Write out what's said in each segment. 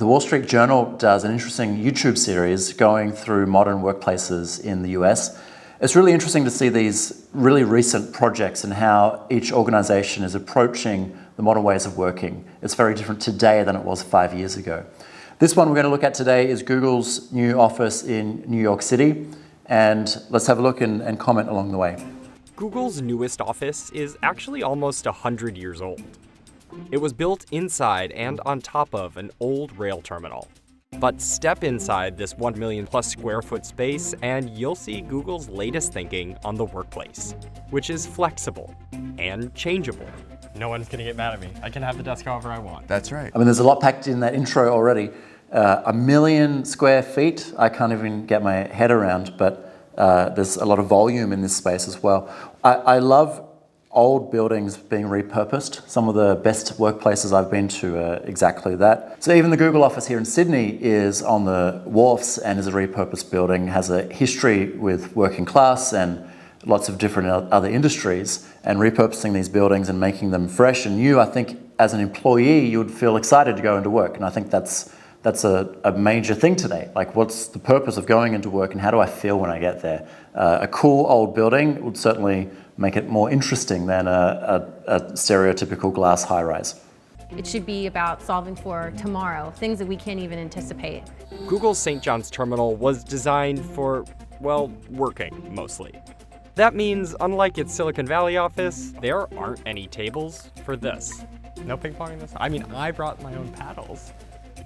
the Wall Street Journal does an interesting YouTube series going through modern workplaces in the US. It's really interesting to see these really recent projects and how each organization is approaching the modern ways of working. It's very different today than it was 5 years ago. This one we're going to look at today is Google's new office in New York City, and let's have a look and comment along the way. Google's newest office is actually almost 100 years old. It was built inside and on top of an old rail terminal. But step inside this 1 million plus square foot space and you'll see Google's latest thinking on the workplace, which is flexible and changeable. No one's gonna get mad at me. I can have the desk however I want. That's right. I mean, there's a lot packed in that intro already. 1 million square feet, I can't even get my head around, but there's a lot of volume in this space as well. I love old buildings being repurposed. Some of the best workplaces I've been to are exactly that. So even the Google office here in Sydney is on the wharfs and is a repurposed building, has a history with working class and lots of different other industries, and repurposing these buildings and making them fresh and new. I think as an employee, you would feel excited to go into work, and I think that's a major thing today. Like, what's the purpose of going into work and how do I feel when I get there? A cool old building would certainly make it more interesting than a stereotypical glass high-rise. It should be about solving for tomorrow, things that we can't even anticipate. Google's St. John's Terminal was designed for, well, working mostly. That means, unlike its Silicon Valley office, there aren't any tables for this. No ping pong in this? I mean, I brought my own paddles.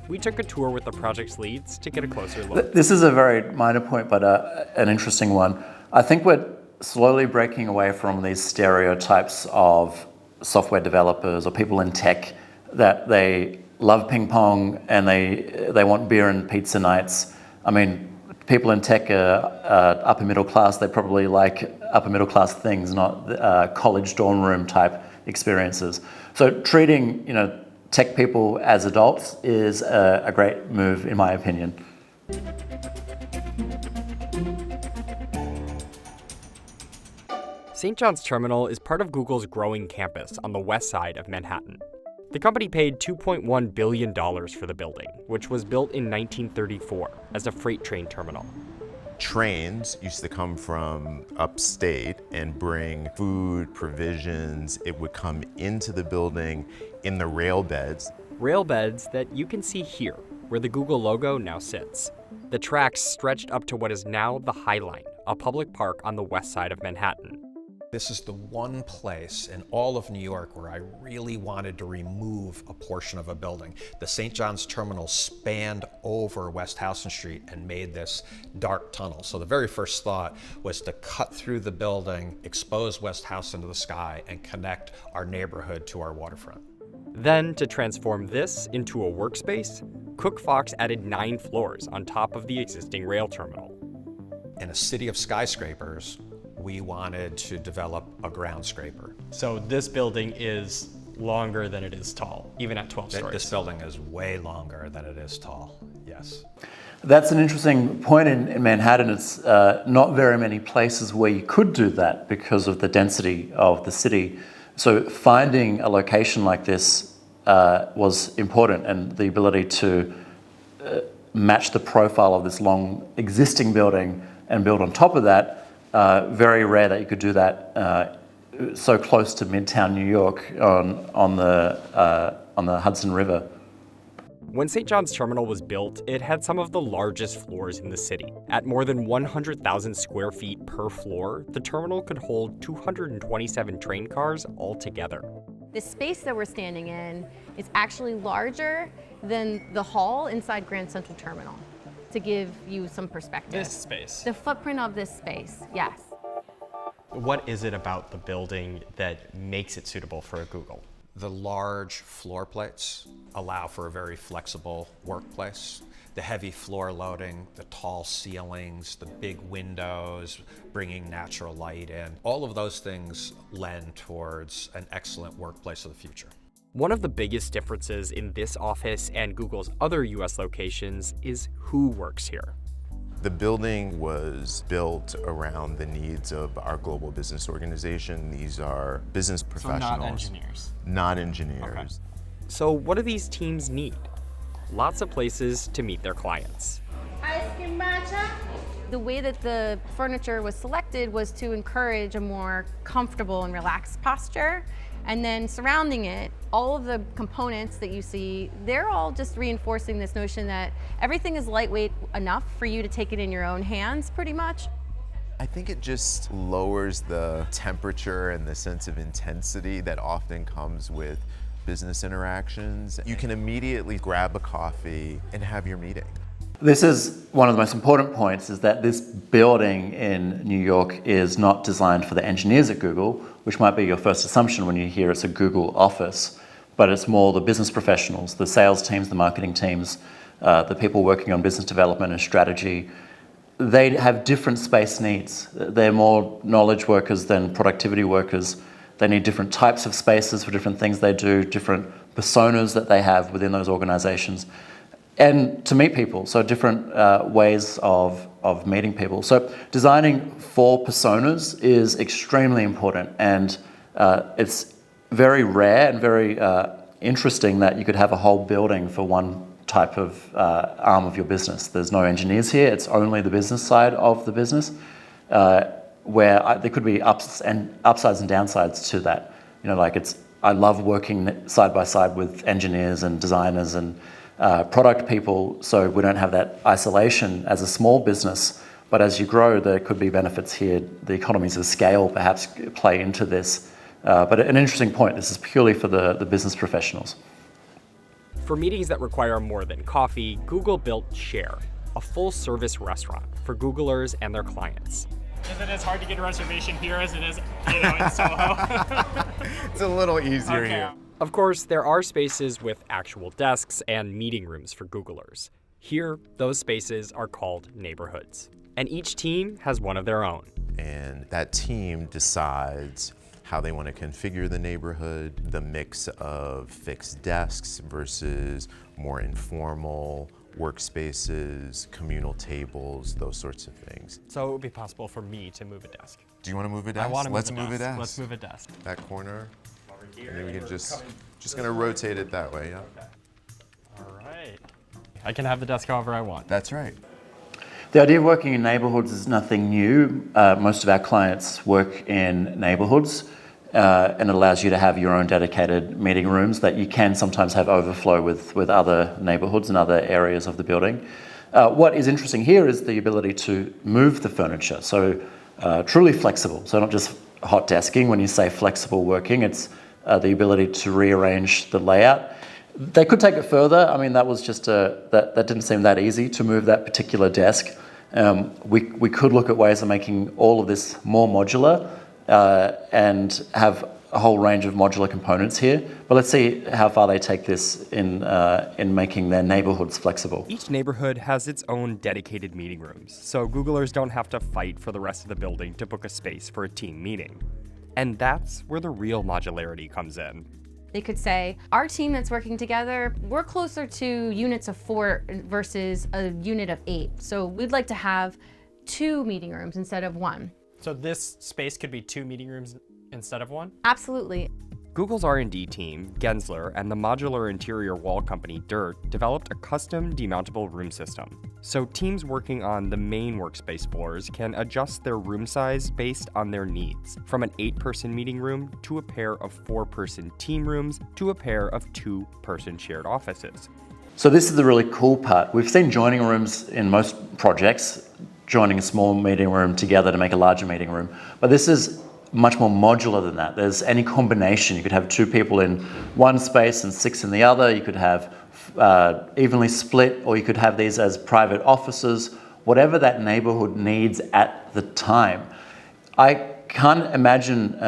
We took a tour with the project's leads to get a closer look. This is a very minor point, but an interesting one. I think we're slowly breaking away from these stereotypes of software developers or people in tech that they love ping pong and they want beer and pizza nights. I mean, people in tech are upper middle class. They probably like upper middle class things, not college dorm room type experiences. So treating, tech people as adults is a great move, in my opinion. St. John's Terminal is part of Google's growing campus on the west side of Manhattan. The company paid $2.1 billion for the building, which was built in 1934 as a freight train terminal. Trains used to come from upstate and bring food, provisions. It would come into the building in the rail beds. Rail beds that you can see here, where the Google logo now sits. The tracks stretched up to what is now the High Line, a public park on the west side of Manhattan. This is the one place in all of New York where I really wanted to remove a portion of a building. The St. John's Terminal spanned over West Houston Street and made this dark tunnel. So the very first thought was to cut through the building, expose West Houston to the sky, and connect our neighborhood to our waterfront. Then, to transform this into a workspace, Cook Fox added 9 floors on top of the existing rail terminal. In a city of skyscrapers, we wanted to develop a ground scraper. So this building is longer than it is tall, even at 12 stories. This building is way longer than it is tall, yes. That's an interesting point in Manhattan. It's not very many places where you could do that because of the density of the city. So finding a location like this was important, and the ability to match the profile of this long existing building and build on top of that. Very rare that you could do that so close to Midtown New York on the Hudson River. When St. John's Terminal was built, it had some of the largest floors in the city. At more than 100,000 square feet per floor, the terminal could hold 227 train cars altogether. The space that we're standing in is actually larger than the hall inside Grand Central Terminal, to give you some perspective. This space. The footprint of this space, yes. What is it about the building that makes it suitable for a Google? The large floor plates allow for a very flexible workplace. The heavy floor loading, the tall ceilings, the big windows, bringing natural light in. All of those things lend towards an excellent workplace of the future. One of the biggest differences in this office and Google's other US locations is who works here. The building was built around the needs of our global business organization. These are business professionals. So not engineers. Not engineers. Okay. So what do these teams need? lots of places to meet their clients. The way that the furniture was selected was to encourage a more comfortable and relaxed posture. And then surrounding it, all of the components that you see, they're all just reinforcing this notion that everything is lightweight enough for you to take it in your own hands, pretty much. I think it just lowers the temperature and the sense of intensity that often comes with business interactions. You can immediately grab a coffee and have your meeting. This is one of the most important points, is that this building in New York is not designed for the engineers at Google, which might be your first assumption when you hear it's a Google office, but it's more the business professionals, the sales teams, the marketing teams, the people working on business development and strategy. They have different space needs. They're more knowledge workers than productivity workers. They need different types of spaces for different things they do, different personas that they have within those organizations, and to meet people, so different ways of meeting people. So designing for personas is extremely important, and it's very rare and very interesting that you could have a whole building for one type of arm of your business. There's no engineers here, it's only the business side of the business, where there could be upsides and downsides to that. You know, like I love working side by side with engineers and designers and product people, so we don't have that isolation as a small business. But as you grow, there could be benefits here. The economies of scale perhaps play into this. But an interesting point, this is purely for the business professionals. For meetings that require more than coffee, Google built Share, a full-service restaurant for Googlers and their clients. Is it as hard to get a reservation here as it is, in Soho? It's a little easier Okay. here. Of course, there are spaces with actual desks and meeting rooms for Googlers. Here, those spaces are called neighborhoods, and each team has one of their own. And that team decides how they want to configure the neighborhood, the mix of fixed desks versus more informal workspaces, communal tables, those sorts of things. So it would be possible for me to move a desk. Do you want to move a desk? I want to Let's move a move a desk. desk. Let's move a desk. That corner. And then we can just gonna rotate it that way, yeah. All right. I can have the desk however I want. That's right. The idea of working in neighborhoods is nothing new. Most of our clients work in neighborhoods, and it allows you to have your own dedicated meeting rooms that you can sometimes have overflow with other neighborhoods and other areas of the building. What is interesting here is the ability to move the furniture, so truly flexible. So not just hot desking. When you say flexible working, it's the ability to rearrange the layout. They could take it further. I mean, that was just that didn't seem that easy to move that particular desk. We could look at ways of making all of this more modular and have a whole range of modular components here. But let's see how far they take this in making their neighborhoods flexible. Each neighborhood has its own dedicated meeting rooms, so Googlers don't have to fight for the rest of the building to book a space for a team meeting. And that's where the real modularity comes in. They could say, our team that's working together, we're closer to units of 4 versus a unit of 8. So we'd like to have 2 meeting rooms instead of 1. So this space could be 2 meeting rooms instead of 1? Absolutely. Google's R&D team, Gensler, and the modular interior wall company Dirt developed a custom demountable room system. So teams working on the main workspace floors can adjust their room size based on their needs, from an 8-person meeting room to a pair of 4-person team rooms to a pair of 2-person shared offices. So this is the really cool part. We've seen joining rooms in most projects, joining a small meeting room together to make a larger meeting room. But this is much more modular than that. There's any combination. You could have 2 people in one space and 6 in the other. You could have evenly split, or you could have these as private offices, whatever that neighborhood needs at the time. I can't imagine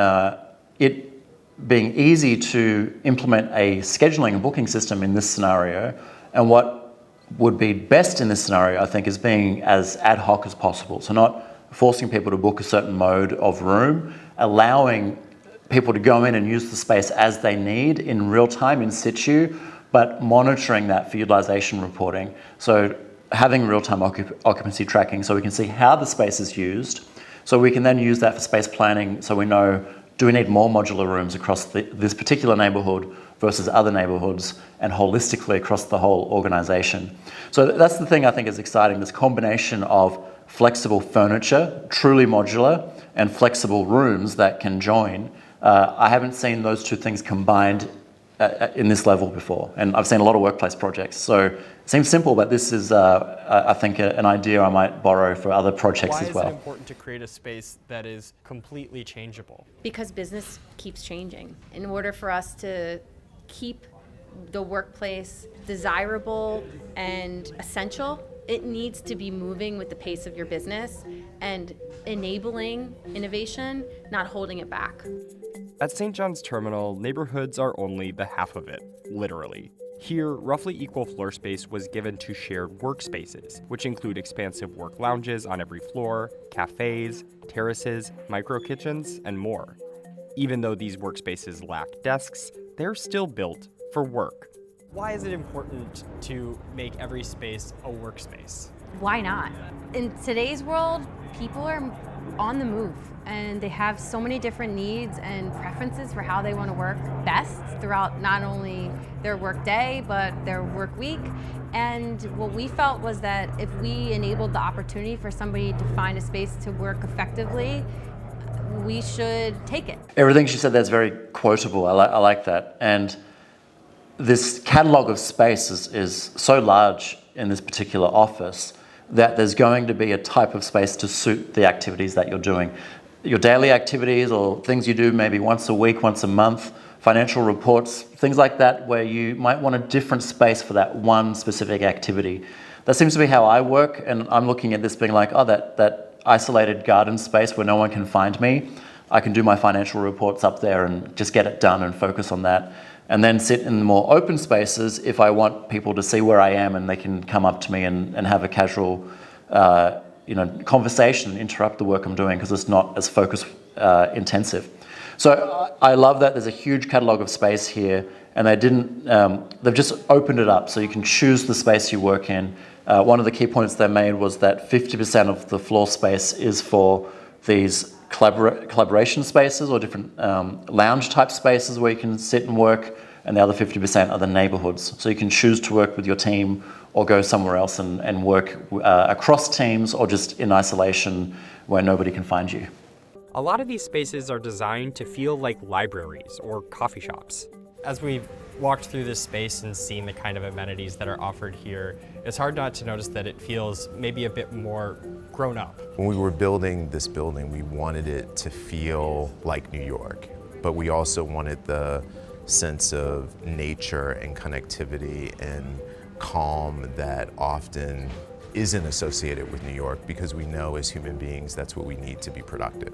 it being easy to implement a scheduling and booking system in this scenario. And what would be best in this scenario, I think, is being as ad hoc as possible. So not forcing people to book a certain mode of room, allowing people to go in and use the space as they need in real time, in situ, but monitoring that for utilization reporting. So having real-time occupancy tracking so we can see how the space is used, so we can then use that for space planning, so we know, do we need more modular rooms across this particular neighborhood versus other neighborhoods and holistically across the whole organization? So that's the thing I think is exciting, this combination of flexible furniture, truly modular, and flexible rooms that can join. I haven't seen those two things combined in this level before, and I've seen a lot of workplace projects. So it seems simple, but this is, I think, an idea I might borrow for other projects Why as well. is it important to create a space that is completely changeable? Because business keeps changing. In order for us to keep the workplace desirable and essential, it needs to be moving with the pace of your business and enabling innovation, not holding it back. At St. John's Terminal, neighborhoods are only the half of it, literally. Here, roughly equal floor space was given to shared workspaces, which include expansive work lounges on every floor, cafes, terraces, micro kitchens, and more. Even though these workspaces lack desks, they're still built for work. Why is it important to make every space a workspace? Why not? In today's world, people are on the move and they have so many different needs and preferences for how they want to work best throughout not only their work day, but their work week. And what we felt was that if we enabled the opportunity for somebody to find a space to work effectively, we should take it. Everything she said there is very quotable. I like that. And this catalog of space is so large in this particular office that there's going to be a type of space to suit the activities that you're doing. Your daily activities or things you do maybe once a week, once a month, financial reports, things like that, where you might want a different space for that one specific activity. That seems to be how I work, and I'm looking at this being like, oh, that isolated garden space where no one can find me, I can do my financial reports up there and just get it done and focus on that. And then sit in the more open spaces if I want people to see where I am and they can come up to me and have a casual conversation, interrupt the work I'm doing because it's not as focus intensive. So I love that there's a huge catalog of space here, and they've just opened it up so you can choose the space you work in. One of the key points they made was that 50% of the floor space is for these collaboration spaces or different lounge type spaces where you can sit and work, and the other 50% are the neighborhoods. So you can choose to work with your team or go somewhere else and work across teams or just in isolation where nobody can find you. A lot of these spaces are designed to feel like libraries or coffee shops. As we've walked through this space and seen the kind of amenities that are offered here, it's hard not to notice that it feels maybe a bit more grown up. When we were building this building, we wanted it to feel like New York, but we also wanted the sense of nature and connectivity and calm that often isn't associated with New York, because we know as human beings that's what we need to be productive.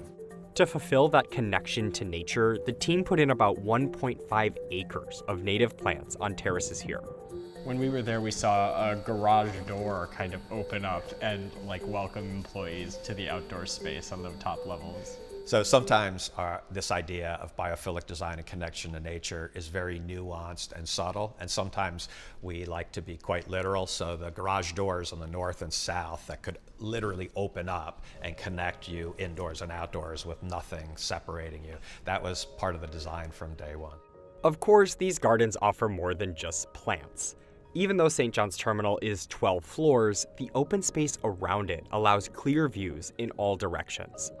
To fulfill that connection to nature, the team put in about 1.5 acres of native plants on terraces here. When we were there, we saw a garage door kind of open up and welcome employees to the outdoor space on the top levels. So sometimes this idea of biophilic design and connection to nature is very nuanced and subtle, and sometimes we like to be quite literal. So the garage doors on the north and south that could literally open up and connect you indoors and outdoors with nothing separating you. That was part of the design from day one. Of course, these gardens offer more than just plants. Even though St. John's Terminal is 12 floors, the open space around it allows clear views in all directions.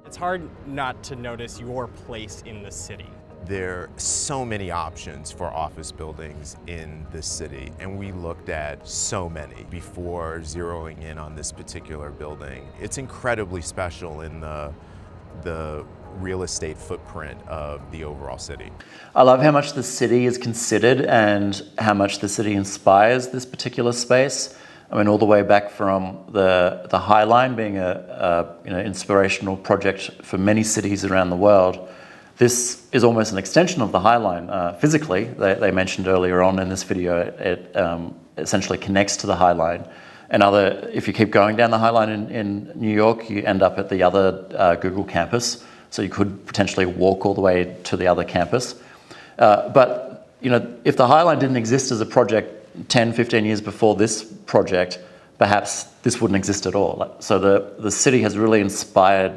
It's hard not to notice your place in the city. There are so many options for office buildings in this city, and we looked at so many before zeroing in on this particular building. It's incredibly special in the real estate footprint of the overall city. I love how much the city is considered and how much the city inspires this particular space. I mean, all the way back from the High Line being an inspirational project for many cities around the world. This is almost an extension of the High Line physically. They mentioned earlier on in this video, it essentially connects to the High Line. And if you keep going down the High Line in New York, you end up at the other Google campus. So you could potentially walk all the way to the other campus. But if the High Line didn't exist as a project 10, 15 years before this project, perhaps this wouldn't exist at all. So the city has really inspired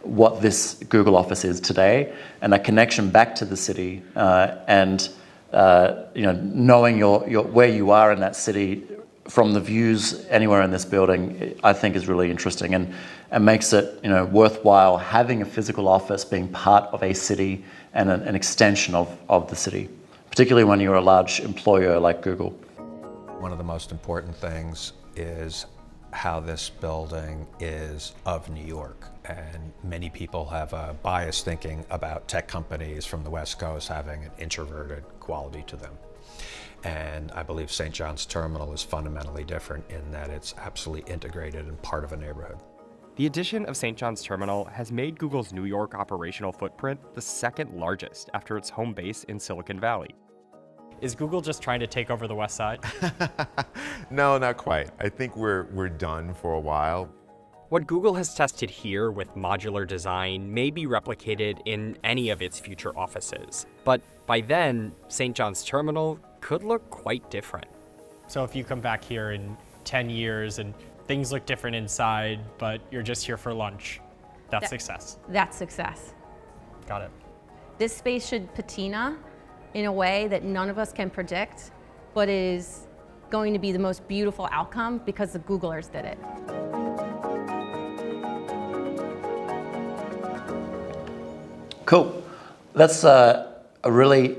what this Google office is today, and that connection back to the city, and knowing your where you are in that city from the views anywhere in this building, I think is really interesting and makes it worthwhile having a physical office being part of a city and an extension of the city, particularly when you're a large employer like Google. One of the most important things is how this building is of New York. And many people have a bias thinking about tech companies from the West Coast having an introverted quality to them. And I believe St. John's Terminal is fundamentally different in that it's absolutely integrated and part of a neighborhood. The addition of St. John's Terminal has made Google's New York operational footprint the second largest after its home base in Silicon Valley. Is Google just trying to take over the West Side? No, not quite. I think we're done for a while. What Google has tested here with modular design may be replicated in any of its future offices. But by then, St. John's Terminal could look quite different. So if you come back here in 10 years and things look different inside, but you're just here for lunch, that's success. That's success. Got it. This space should patina in a way that none of us can predict, but is going to be the most beautiful outcome because the Googlers did it. Cool. That's a really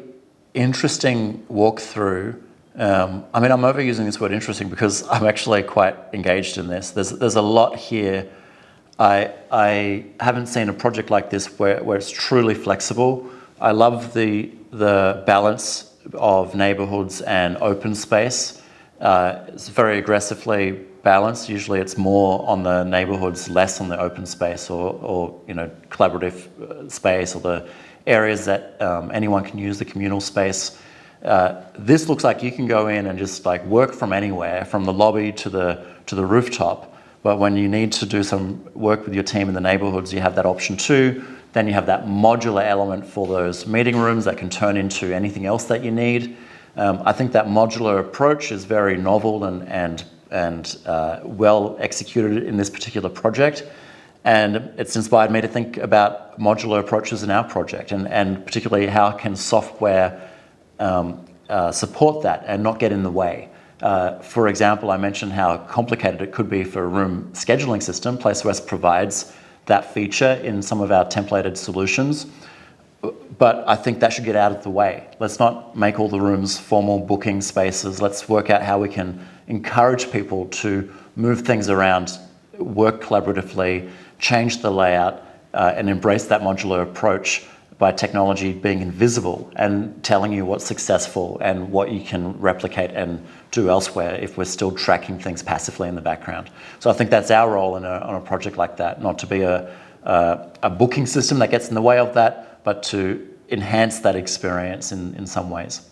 interesting walkthrough. I'm overusing this word interesting because I'm actually quite engaged in this. There's a lot here. I haven't seen a project like this where it's truly flexible. I love the balance of neighborhoods and open space. It's very aggressively balanced. Usually it's more on the neighborhoods, less on the open space or collaborative space or the areas that anyone can use, the communal space. This looks like you can go in and just like work from anywhere, from the lobby to the rooftop. But when you need to do some work with your team in the neighborhoods, you have that option too. Then you have that modular element for those meeting rooms that can turn into anything else that you need. I think that modular approach is very novel and well executed in this particular project. And it's inspired me to think about modular approaches in our project and particularly how can software support that and not get in the way. For example, I mentioned how complicated it could be for a room scheduling system. PlaceOS provides that feature in some of our templated solutions, but I think that should get out of the way. Let's not make all the rooms formal booking spaces. Let's work out how we can encourage people to move things around, work collaboratively, change the layout, and embrace that modular approach by technology being invisible and telling you what's successful and what you can replicate and do elsewhere if we're still tracking things passively in the background. So I think that's our role on a project like that, not to be a booking system that gets in the way of that, but to enhance that experience in some ways.